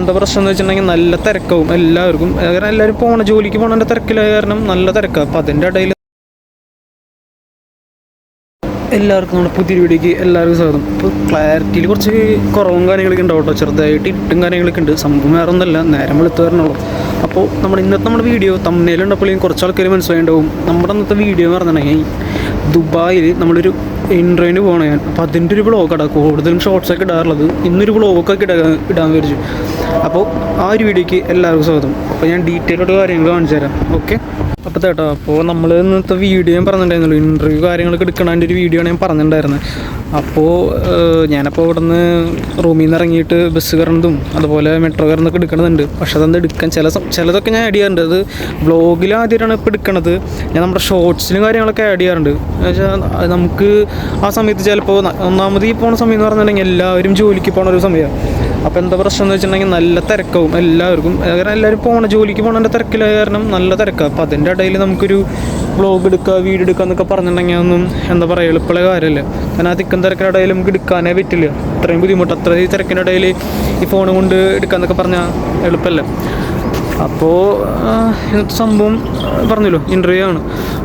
എന്താ പ്രശ്നം എന്ന് വെച്ചിട്ടുണ്ടെങ്കിൽ നല്ല തിരക്കാവും എല്ലാവർക്കും. കാരണം എല്ലാവരും ജോലിക്ക് പോകണതിൻ്റെ തിരക്കിലായ കാരണം നല്ല തിരക്കാണ്. അപ്പോൾ അതിൻ്റെ ഇടയിൽ എല്ലാവർക്കും നമ്മുടെ പുതിയ വീഡിയോക്ക് എല്ലാവർക്കും സ്വാഗതം. ഇപ്പോൾ ക്ലാരിറ്റിയിൽ കുറച്ച് കുറവും കാര്യങ്ങളൊക്കെ ഉണ്ടാവും കേട്ടോ, ചെറുതായിട്ട് ഇട്ടും കാര്യങ്ങളൊക്കെ ഉണ്ട്. സംഭവം വേറെ ഒന്നല്ല, നേരം വെളുത്ത് വരണുള്ളൂ. അപ്പോൾ നമ്മുടെ വീഡിയോ തമ്മിലുണ്ടപ്പോഴേക്കും കുറച്ച് ആൾക്കാർ മനസ്സിലായിട്ടുണ്ടാവും. നമ്മുടെ അന്നത്തെ വീഡിയോ എന്ന് പറഞ്ഞിട്ടുണ്ടെങ്കിൽ ദുബായിൽ നമ്മളൊരു ഇൻ്റർവ്യൂവിന് പോകണം ഞാൻ. അപ്പോൾ അതിൻ്റെ ഒരു വ്ളോഗാണ് കൂടുതലും ഷോർട്സൊക്കെ ഇടാറുള്ളത്. ഇന്നൊരു വ്ളോഗൊക്കെ ഇടാൻ വിചാരിച്ചു. അപ്പോൾ ആ ഒരു വീഡിയോക്ക് എല്ലാവർക്കും സ്വാഗതം. അപ്പോൾ ഞാൻ ഡീറ്റെയിലായിട്ട് കാര്യങ്ങൾ കാണിച്ചു തരാം. ഓക്കെ, അപ്പോൾ ചേട്ടാ, അപ്പോൾ നമ്മൾ ഇന്നത്തെ വീഡിയോ ഞാൻ പറഞ്ഞിട്ടുണ്ടായിരുന്നല്ലോ, ഇൻ്റർവ്യൂ കാര്യങ്ങളൊക്കെ എടുക്കണതിൻ്റെ ഒരു വീഡിയോ ആണ് ഞാൻ പറഞ്ഞിട്ടുണ്ടായിരുന്നത്. അപ്പോൾ ഞാനപ്പോൾ ഇവിടെ നിന്ന് റൂമിൽ നിന്ന് ഇറങ്ങിയിട്ട് ബസ് കയറുന്നതും അതുപോലെ മെട്രോ കയറുന്നതൊക്കെ എടുക്കണതുണ്ട്. പക്ഷേ അതൊന്ന് എടുക്കാൻ ചിലതൊക്കെ ഞാൻ ആഡ് ചെയ്യാറുണ്ട്. അത് വ്ളോഗിൽ ആദ്യമായിട്ടാണ് ഇപ്പോൾ എടുക്കണത്. ഞാൻ നമ്മുടെ ഷോർട്സിലും കാര്യങ്ങളൊക്കെ ആഡ് ചെയ്യാറുണ്ട്. എന്നുവെച്ചാൽ നമുക്ക് ആ സമയത്ത് ചിലപ്പോൾ ഒന്നാമത് ഈ പോകുന്ന സമയം എന്ന് പറഞ്ഞിട്ടുണ്ടെങ്കിൽ എല്ലാവരും ജോലിക്ക് പോകുന്ന ഒരു സമയമാണ്. അപ്പോൾ എന്താ പ്രശ്നം എന്ന് വെച്ചിട്ടുണ്ടെങ്കിൽ നല്ല തിരക്കാവും എല്ലാവർക്കും. കാരണം എല്ലാവരും ജോലിക്ക് പോകുന്നതിൻ്റെ തിരക്കിലായ കാരണം നല്ല തിരക്കാണ്. അപ്പോൾ അതിൻ്റെ ഇടയിൽ നമുക്കൊരു വ്ളോഗ് എടുക്കുക, വീഡിയോ എടുക്കുക എന്നൊക്കെ പറഞ്ഞിട്ടുണ്ടെങ്കിൽ ഒന്നും എന്താ പറയുക എളുപ്പമുള്ള കാര്യമല്ല. കാരണം ആ തിക്കും തിരക്കിനിടയിൽ നമുക്ക് എടുക്കാനേ പറ്റില്ല. അത്രയും ബുദ്ധിമുട്ട്, അത്രയും തിരക്കിനിടയിൽ ഈ ഫോൺ കൊണ്ട് എടുക്കാമെന്നൊക്കെ പറഞ്ഞാൽ എളുപ്പമല്ല. അപ്പോൾ ഇന്നത്തെ സംഭവം പറഞ്ഞല്ലോ, ഇൻ്റർവ്യൂ ആണ്.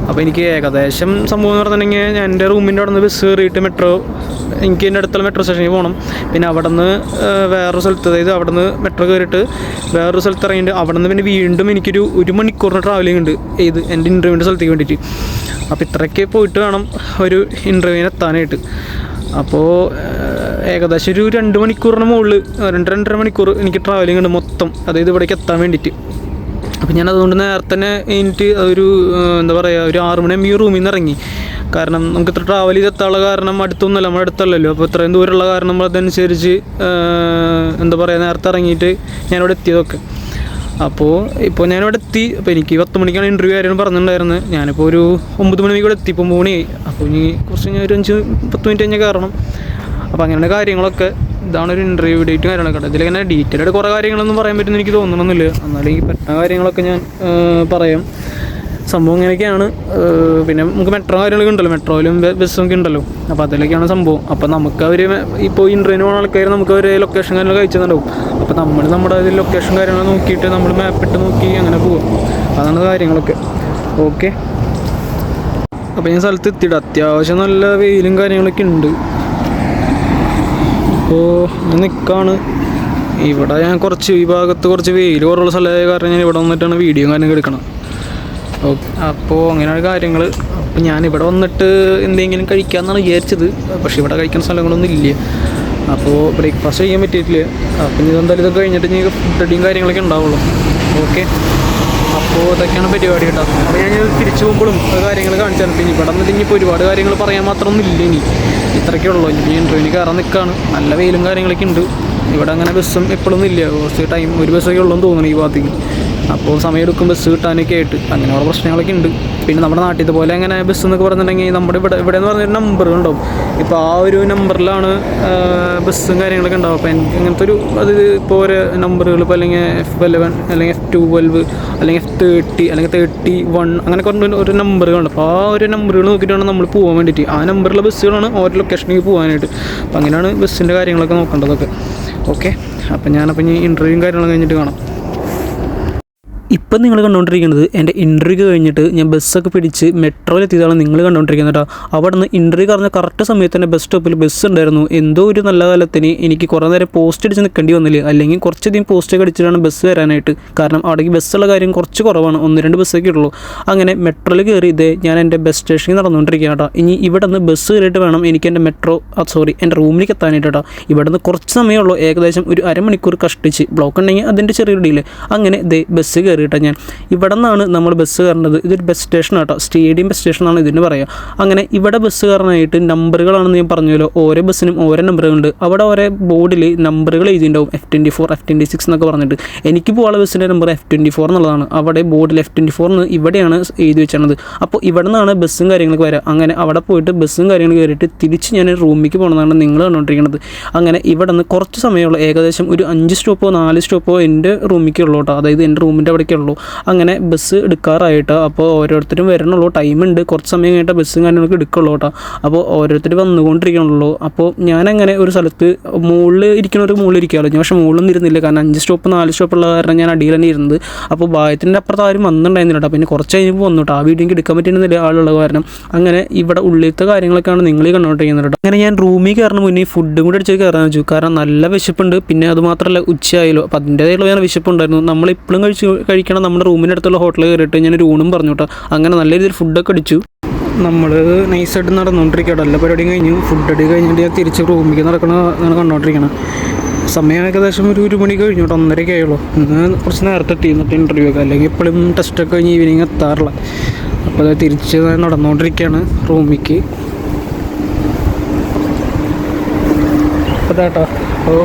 അപ്പോൾ എനിക്ക് ഏകദേശം സംഭവം എന്ന് പറഞ്ഞിട്ടുണ്ടെങ്കിൽ ഞാൻ എൻ്റെ റൂമിൻ്റെ അവിടെ നിന്ന് ബസ് കയറിയിട്ട് എനിക്ക് എൻ്റെ അടുത്തുള്ള മെട്രോ സ്റ്റേഷനിൽ പോകണം. പിന്നെ അവിടെ നിന്ന് വേറൊരു സ്ഥലത്ത്, അതായത് അവിടെ നിന്ന് മെട്രോ കയറിയിട്ട് വേറൊരു സ്ഥലത്ത് ഇറങ്ങിയിട്ട് അവിടെ നിന്ന് പിന്നെ വീണ്ടും എനിക്കൊരു മണിക്കൂറിന് ട്രാവലിംഗ് ഉണ്ട് എൻ്റെ ഇൻ്റർവ്യൂവിൻ്റെ സ്ഥലത്തേക്ക് വേണ്ടിയിട്ട്. അപ്പോൾ ഇത്രയൊക്കെ പോയിട്ട് വേണം ഒരു ഇൻ്റർവ്യൂവിന് എത്താനായിട്ട്. അപ്പോൾ ഏകദേശം ഒരു 2 മണിക്കൂറിന് മുകളിൽ 2-2.5 മണിക്കൂർ എനിക്ക് ട്രാവലിംഗ് ഉണ്ട് മൊത്തം, അതായത് ഇവിടേക്ക് എത്താൻ വേണ്ടിയിട്ട്. അപ്പോൾ ഞാൻ അതുകൊണ്ട് നേരത്തെ തന്നെ എനിക്ക് ഒരു എന്താ പറയുക ഒരു 6 മണിയാകുമ്പോൾ ഈ റൂമിൽ നിന്ന് ഇറങ്ങി. കാരണം നമുക്ക് ഇത്ര ട്രാവൽ ചെയ്ത് എത്താനുള്ള കാരണം അടുത്തൊന്നുമല്ല, നമ്മുടെ അടുത്തല്ലല്ലോ. അപ്പോൾ ഇത്രയും ദൂരമുള്ള കാരണം അതനുസരിച്ച് എന്താ പറയുക നേരത്തെ ഇറങ്ങിയിട്ട് ഞാനിവിടെ എത്തിയതൊക്കെ. ഇപ്പോൾ ഞാനിവിടെ എത്തി. അപ്പോൾ എനിക്ക് 10 മണിക്കാണ് ഇൻ്റർവ്യൂ കാര്യങ്ങൾ പറഞ്ഞിട്ടുണ്ടായിരുന്നത്. ഞാനിപ്പോൾ ഒരു 9 മണിക്ക് ഇവിടെ എത്തി. ഇപ്പോൾ 3 മണിയായി. അപ്പോൾ ഇനി കുറച്ച് ഞാൻ ഒരു 5-10 മിനിറ്റ് കഴിഞ്ഞാൽ കയറണം. അപ്പോൾ അങ്ങനെയുള്ള കാര്യങ്ങളൊക്കെ, ഇതാണ് ഒരു ഇൻ്റർവ്യൂ ഡേറ്റും കാര്യങ്ങളൊക്കെ. ഇതിലിങ്ങനെ ഡീറ്റെയിലായിട്ട് കുറേ കാര്യങ്ങളൊന്നും പറയാൻ പറ്റുമെന്ന് എനിക്ക് തോന്നണമെന്നില്ല. എന്നാലും ഈ പറ്റുന്ന കാര്യങ്ങളൊക്കെ ഞാൻ പറയാം. സംഭവം ഇങ്ങനെയൊക്കെയാണ്. പിന്നെ നമുക്ക് മെട്രോ കാര്യങ്ങളൊക്കെ ഉണ്ടല്ലോ, മെട്രോയിലും ബസ്സൊക്കെ ഉണ്ടല്ലോ. അപ്പോൾ അതിലൊക്കെയാണ് സംഭവം. അപ്പോൾ നമുക്ക് അവർ ഇപ്പോൾ ഇൻ്റർവ്യൂവിന് പോകുന്ന ആൾക്കാർ നമുക്ക് അവർ ലൊക്കേഷൻ കാര്യങ്ങളൊക്കെ അയച്ചു തന്നിട്ടുണ്ടാവും. അപ്പോൾ നമ്മുടെ ലൊക്കേഷൻ കാര്യങ്ങൾ നോക്കിയിട്ട് നമ്മൾ മാപ്പിട്ട് നോക്കി അങ്ങനെ പോകും. അതാണ് കാര്യങ്ങളൊക്കെ. ഓക്കെ, അപ്പോൾ ഞാൻ സ്ഥലത്ത് എത്തിയിട്ട് അത്യാവശ്യം നല്ല വെയിലും കാര്യങ്ങളൊക്കെ ഉണ്ട്. അപ്പോൾ ഞാൻ നിൽക്കുകയാണ് ഇവിടെ. ഞാൻ ഈ ഭാഗത്ത് കുറച്ച് വെയിൽ കുറവുള്ള സ്ഥലമായ കാരണം ഞാൻ ഇവിടെ വന്നിട്ടാണ് വീഡിയോ കാര്യങ്ങൾ എടുക്കണം. ഓക്കെ, അപ്പോൾ അങ്ങനെയാണ് കാര്യങ്ങൾ. അപ്പോൾ ഞാനിവിടെ വന്നിട്ട് എന്തെങ്കിലും കഴിക്കാമെന്നാണ് വിചാരിച്ചത്. പക്ഷേ ഇവിടെ കഴിക്കുന്ന സ്ഥലങ്ങളൊന്നും ഇല്ല. അപ്പോൾ ബ്രേക്ക്ഫാസ്റ്റ് ചെയ്യാൻ പറ്റിയിട്ടില്ല. അപ്പോൾ ഇതെന്തായാലും ഇതൊക്കെ കഴിഞ്ഞിട്ട് ഇനി ഫുഡടിയും കാര്യങ്ങളൊക്കെ ഉണ്ടാവുള്ളൂ. ഓക്കെ, അപ്പോൾ ഇതൊക്കെയാണ് പരിപാടി കേട്ടോ. അപ്പോൾ ഞാൻ തിരിച്ചു പോകുമ്പോഴും കാര്യങ്ങൾ കാണിച്ചു തരാം. പിന്നെ ഇവിടെ വന്നിട്ട് ഇനിയിപ്പോൾ ഒരുപാട് കാര്യങ്ങൾ പറയാൻ മാത്രമൊന്നും ഇല്ല. ഇനി ഇത്രയൊക്കെ ഉള്ളൂ. ഇനി ഇൻ്റർവ്യൂവിന് കയറാൻ നിൽക്കുകയാണ്. നല്ല വെയിലും കാര്യങ്ങളൊക്കെ ഉണ്ട്. ഇവിടെ അങ്ങനെ ബസ്സും എപ്പോഴൊന്നും ഇല്ല. കുറച്ച് ടൈം ഒരു ബസ്സൊക്കെ ഉള്ളതെന്ന് തോന്നുന്നു ഈ ഭാഗത്തേക്ക്. അപ്പോൾ സമയം എടുക്കും ബസ് കിട്ടാനൊക്കെ ആയിട്ട്. അങ്ങനെ കുറേ പ്രശ്നങ്ങളൊക്കെ ഉണ്ട്. പിന്നെ നമ്മുടെ നാട്ടിൽ ഇതുപോലെ അങ്ങനെ ബസ് എന്നൊക്കെ പറഞ്ഞിട്ടുണ്ടെങ്കിൽ നമ്മുടെ ഇവിടെ എന്ന് പറഞ്ഞൊരു നമ്പറുകൾ ഉണ്ടാവും. ഇപ്പോൾ ആ ഒരു നമ്പറിലാണ് ബസ്സും കാര്യങ്ങളൊക്കെ ഉണ്ടാവും. അപ്പോൾ എനിക്ക് ഇങ്ങനത്തെ അത് ഇപ്പോൾ ഓരോ നമ്പറുകൾ, ഇപ്പോൾ അല്ലെങ്കിൽ F11 അല്ലെങ്കിൽ F12 അല്ലെങ്കിൽ F30 അല്ലെങ്കിൽ 31 അങ്ങനെ കുറേ ഒരു നമ്പറുകളുണ്ട്. അപ്പോൾ ആ ഒരു നമ്പറുകൾ നോക്കിയിട്ടാണ് നമ്മൾ പോകാൻ വേണ്ടിയിട്ട്. ആ നമ്പറിലെ ബസ്സുകളാണ് ഓരോ ലൊക്കേഷനിലേക്ക് പോകാനായിട്ട്. അപ്പോൾ അങ്ങനെയാണ് ബസ്സിൻ്റെ കാര്യങ്ങളൊക്കെ നോക്കേണ്ടതൊക്കെ. ഓക്കെ, അപ്പോൾ ഇനി ഇൻ്റർവ്യൂവും കാര്യങ്ങളും കഴിഞ്ഞിട്ട് കാണാം. ഇപ്പം നിങ്ങൾ കണ്ടുകൊണ്ടിരിക്കുന്നത് എൻ്റെ ഇൻ്റർവ്യൂ കഴിഞ്ഞിട്ട് ഞാൻ ബസ്സൊക്കെ പിടിച്ച് മെട്രോയിലെത്തിയതാണ് നിങ്ങൾ കണ്ടുകൊണ്ടിരിക്കുന്നത് കേട്ടോ. അവിടെ നിന്ന് ഇൻ്റർവ്യൂ പറഞ്ഞ കറക്റ്റ് സമയത്ത് തന്നെ ബസ് സ്റ്റോപ്പിൽ ബസ് ഉണ്ടായിരുന്നു. എന്തോ ഒരു നല്ല കാലത്തിന് എനിക്ക് കുറേ നേരം പോസ്റ്റ് അടിച്ച് നിൽക്കേണ്ടി വന്നില്ല. അല്ലെങ്കിൽ കുറച്ചധികം പോസ്റ്റൊക്കെ അടിച്ചിട്ടാണ് ബസ് വരാനായിട്ട്. കാരണം അവിടേക്ക് ബസ്സുള്ള കാര്യം കുറച്ച് കുറവാണ്, 1-2 ബസ്സൊക്കെ ഉള്ളൂ. അങ്ങനെ മെട്രോയിൽ കയറി ഞാൻ എൻ്റെ ബസ് സ്റ്റേഷനിൽ നടന്നുകൊണ്ടിരിക്കുകയാണ് കേട്ടോ. ഇനി ഇവിടെ നിന്ന് ബസ് കയറിയിട്ട് വേണം എനിക്ക് എൻ്റെ എൻ്റെ റൂമിലേക്ക് എത്താനായിട്ട് കേട്ടോ. ഇവിടെ നിന്ന് കുറച്ച് സമയമുള്ളൂ, ഏകദേശം ഒരു അരമണിക്കൂർ കഷ്ടിച്ച്. ബ്ലോക്ക് ഉണ്ടെങ്കിൽ അതിൻ്റെ ചെറിയൊരു ഡീല്. അങ്ങനെ ബസ് കയറി കേട്ടോ. ഞാൻ ഇവിടെ നിന്നാണ് നമ്മൾ ബസ് കയറേണ്ടത്. ഇതൊരു ബസ് സ്റ്റേഷൻ കേട്ടോ, സ്റ്റേഡിയം ബസ് സ്റ്റേഷൻ എന്നാണ് ഇതിന് പറയുക. അങ്ങനെ ഇവിടെ ബസ് കയറാനായിട്ട് നമ്പറുകളാണെന്ന് ഞാൻ പറഞ്ഞല്ലോ. ഓരോ ബസ്സിനും ഓരോ നമ്പറുകളുണ്ട്. അവിടെ ഓരോ ബോർഡിൽ നമ്പറുകൾ എഴുതിയിട്ടുണ്ടാവും, F24 F26 എന്നൊക്കെ പറഞ്ഞിട്ട്. എനിക്ക് പോകാനുള്ള ബസ്സിൻ്റെ നമ്പർ F24 എന്നുള്ളതാണ്. അവിടെ ബോർഡിൽ F24 എന്ന് ഇവിടെയാണ് എഴുതി വെച്ചത്. അപ്പോൾ ഇവിടെ നിന്നാണ് ബസ്സും കാര്യങ്ങളൊക്കെ വരിക. അങ്ങനെ അവിടെ പോയിട്ട് ബസ്സും കാര്യങ്ങൾ കയറിയിട്ട് തിരിച്ച് ഞാൻ റൂമിലേക്ക് പോകണമെന്നാണ് നിങ്ങൾ കണ്ടുകൊണ്ടിരിക്കുന്നത്. അങ്ങനെ ഇവിടെ നിന്ന് കുറച്ച് സമയമുള്ളൂ, ഏകദേശം ഒരു 5 സ്റ്റോപ്പോ 4 സ്റ്റോപ്പോ എൻ്റെ റൂമിലേക്ക് ഉള്ളൂ കേട്ടോ. അതായത് എൻ്റെ റൂമിൻ്റെ അവിടെ ഒക്കെ ഉള്ളൂ. അങ്ങനെ ബസ് എടുക്കാറായിട്ടോ. അപ്പോൾ ഓരോരുത്തരും വരണുള്ളൂ, ടൈമുണ്ട്, കുറച്ച് സമയം കഴിഞ്ഞിട്ട് ബസ്സും കാര്യങ്ങളൊക്കെ എടുക്കുള്ളൂ കേട്ടോ. അപ്പോൾ ഓരോരുത്തർ വന്നുകൊണ്ടിരിക്കണുള്ളൂ. അപ്പോൾ ഞാനങ്ങനെ ഒരു സ്ഥലത്ത് മുകളിൽ ഇരിക്കണവർക്ക് മുകളിൽ ഇരിക്കാമല്ലോ, ഞാൻ പക്ഷേ മുകളിലൊന്നും ഇരുന്നില്ല. കാരണം 5 സ്റ്റോപ്പ് 4 സ്റ്റോപ്പുള്ള കാരണം ഞാൻ അടിയിൽ തന്നെ ഇരുന്നത്. അപ്പോൾ ഭാഗത്തിൻ്റെ അപ്പുറത്ത് ആരും വന്നിട്ടുണ്ടായിരുന്നില്ല കേട്ടോ. പിന്നെ കുറച്ച് കഴിഞ്ഞപ്പോൾ വന്നു കേട്ടോ. ആ വീഡിയോ എനിക്ക് എടുക്കാൻ പറ്റുന്നില്ല ആളുള്ള കാരണം. അങ്ങനെ ഇവിടെ ഉള്ളിലത്തെ കാര്യങ്ങളൊക്കെയാണ് നിങ്ങൾ കണ്ടുകൊണ്ടിരിക്കുന്നത് കേട്ടോ. അങ്ങനെ ഞാൻ റൂമിൽ കയറുന്ന മുന്നേ ഫുഡും കൂടെ അടിച്ച് കയറാൻ വെച്ചു. കാരണം നല്ല വിശപ്പുണ്ട്. പിന്നെ അത് മാത്രമല്ല ഉച്ചയായാലോ, അപ്പോൾ അതിൻ്റേതായിട്ടുള്ള ഞാൻ വിശപ്പുണ്ടായിരുന്നു. നമ്മളിപ്പോഴും കഴിക്കണം നമ്മുടെ റൂമിൻ്റെ അടുത്തുള്ള ഹോട്ടലിൽ കയറിയിട്ട് ഞാനൊരു ഊണും പറഞ്ഞു കേട്ടോ. അങ്ങനെ നല്ല രീതിയിൽ ഫുഡൊക്കെ അടിച്ചു. നമ്മൾ നൈസായിട്ട് നടന്നുകൊണ്ടിരിക്കുകയാണ്. എല്ലാ പരിപാടിയും കഴിഞ്ഞു. ഫുഡ് അടി കഴിഞ്ഞിട്ട് ഞാൻ തിരിച്ച് റൂമിലേക്ക് നടക്കണം കണ്ടുകൊണ്ടിരിക്കണം. സമയം ഏകദേശം ഒരു 1 മണി കഴിഞ്ഞു കേട്ടോ, 1:30 ആയുള്ളൂ. ഇന്ന് കുറച്ച് നേരത്തെ എത്തിയിരുന്നിട്ട് ഇൻ്റർവ്യൂ ഒക്കെ, അല്ലെങ്കിൽ എപ്പോഴും ടെസ്റ്റൊക്കെ കഴിഞ്ഞ് ഈവനിങ് എത്താറില്ല. അപ്പോൾ അത് തിരിച്ച് നടന്നുകൊണ്ടിരിക്കുകയാണ് റൂമിലേക്ക്. അപ്പോൾ കേട്ടോ, അപ്പോൾ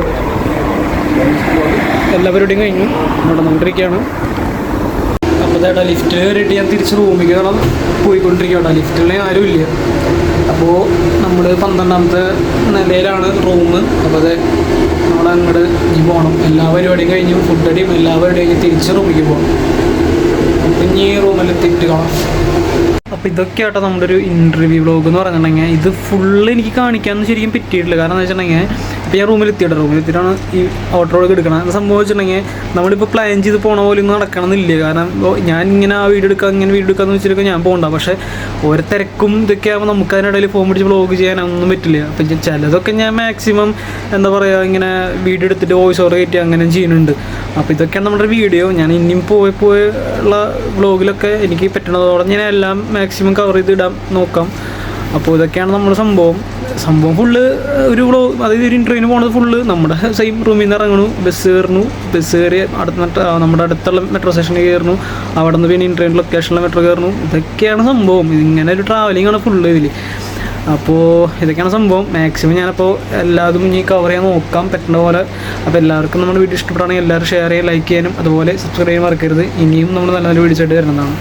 എല്ലാ പരിപാടിയും കഴിഞ്ഞു നടന്നുകൊണ്ടിരിക്കുകയാണ്. അപ്പോൾ ചേട്ടാ ലിഫ്റ്റിൽ കയറിയിട്ട് ഞാൻ തിരിച്ച് റൂമിലേക്ക് പോയിക്കൊണ്ടിരിക്കുകയാണ്. ലിഫ്റ്റിൽ ആരും ഇല്ല. അപ്പോൾ നമ്മൾ 12ാമത്തെ നിലയിലാണ് റൂം. അപ്പോൾ അത് നമ്മൾ അങ്ങോട്ട് ഇനി പോകണം. എല്ലാ പരിപാടിയും കഴിഞ്ഞു, ഫുഡ് അടിയും എല്ലാ പരിപാടിയും കഴിഞ്ഞ് തിരിച്ച് റൂമിലേക്ക് പോകണം. അപ്പം ഇനി റൂമിലെത്തിയിട്ട് കാണാം. അപ്പോൾ ഇതൊക്കെ ആട്ടോ നമ്മുടെ ഒരു ഇൻ്റർവ്യൂ വ്ളോഗ് എന്ന് പറഞ്ഞിട്ടുണ്ടെങ്കിൽ. ഇത് ഫുള്ള് എനിക്ക് കാണിക്കാമെന്ന് ശരിക്കും പറ്റിയിട്ടില്ല. കാരണം എന്ന് വെച്ചിട്ടുണ്ടെങ്കിൽ ഇപ്പോൾ ഞാൻ റൂമിലെത്തിയിട്ടാണ് ഈ ഔട്ടറോളൊക്കെ എടുക്കണം. അത് സംഭവിച്ചിട്ടുണ്ടെങ്കിൽ നമ്മളിപ്പോൾ പ്ലാൻ ചെയ്ത് പോണ പോലെ ഒന്നും നടക്കണമെന്നില്ല. കാരണം ഞാൻ ഇങ്ങനെ ആ വീഡിയോ എടുക്കാമെന്ന് വെച്ചിട്ടൊക്കെ ഞാൻ പോകണ്ട. പക്ഷേ ഓരോ തിരക്കും ഇതൊക്കെ ആകുമ്പോൾ നമുക്ക് അതിനിടയിൽ ഫോൺ പിടിച്ച് വ്ളോഗ് ചെയ്യാനൊന്നും പറ്റില്ല. അപ്പം ചിലതൊക്കെ ഞാൻ മാക്സിമം എന്താ പറയുക, ഇങ്ങനെ വീഡിയോ എടുത്തിട്ട് വോയിസ് ഓവർ കയറ്റി അങ്ങനെ ചെയ്യുന്നുണ്ട്. അപ്പോൾ ഇതൊക്കെയാണ് നമ്മുടെ വീഡിയോ. ഞാൻ ഇനിയും പോയുള്ള വ്ളോഗിലൊക്കെ എനിക്ക് പറ്റണതോടെ ഞാൻ എല്ലാം മാക്സിമം കവർ ചെയ്തിടാൻ നോക്കാം. അപ്പോൾ ഇതൊക്കെയാണ് നമ്മുടെ സംഭവം ഫുള്ള് ഒരു വ്ളോഗ്. അതായത് ഒരു ഇൻ്റർവ്യൂവിന് പോകുന്നത് ഫുള്ള് നമ്മുടെ സെയിം റൂമിൽ നിന്ന് ഇറങ്ങണു, ബസ് കയറി നമ്മുടെ അടുത്തുള്ള മെട്രോ സ്റ്റേഷനിൽ കയറുന്നു, അവിടെ നിന്ന് പിന്നെ ഇൻ്റർവ്യൂ ലൊക്കേഷനിലെ മെട്രോ കയറുന്നു. ഇതൊക്കെയാണ് സംഭവം. ഇങ്ങനെ ഒരു ട്രാവലിംഗ് ആണ് ഫുള്ള് ഇതിൽ. അപ്പോൾ ഇതൊക്കെയാണ് സംഭവം. മാക്സിമം ഞാനപ്പോൾ എല്ലാതും ഇനി കവർ ചെയ്യാൻ നോക്കാം പറ്റുന്ന പോലെ. അപ്പോൾ എല്ലാവർക്കും നമ്മുടെ വീഡിയോ ഇഷ്ടപ്പെടുകയാണെങ്കിൽ എല്ലാവരും ഷെയർ ചെയ്യാൻ, ലൈക്ക് ചെയ്യാനും അതുപോലെ സബ്സ്ക്രൈബ് ചെയ്യാൻ മറക്കരുത്. ഇനിയും നമ്മൾ നല്ല നല്ല വീഡിയോസ് ആയിട്ട് വരുന്നതാണ്.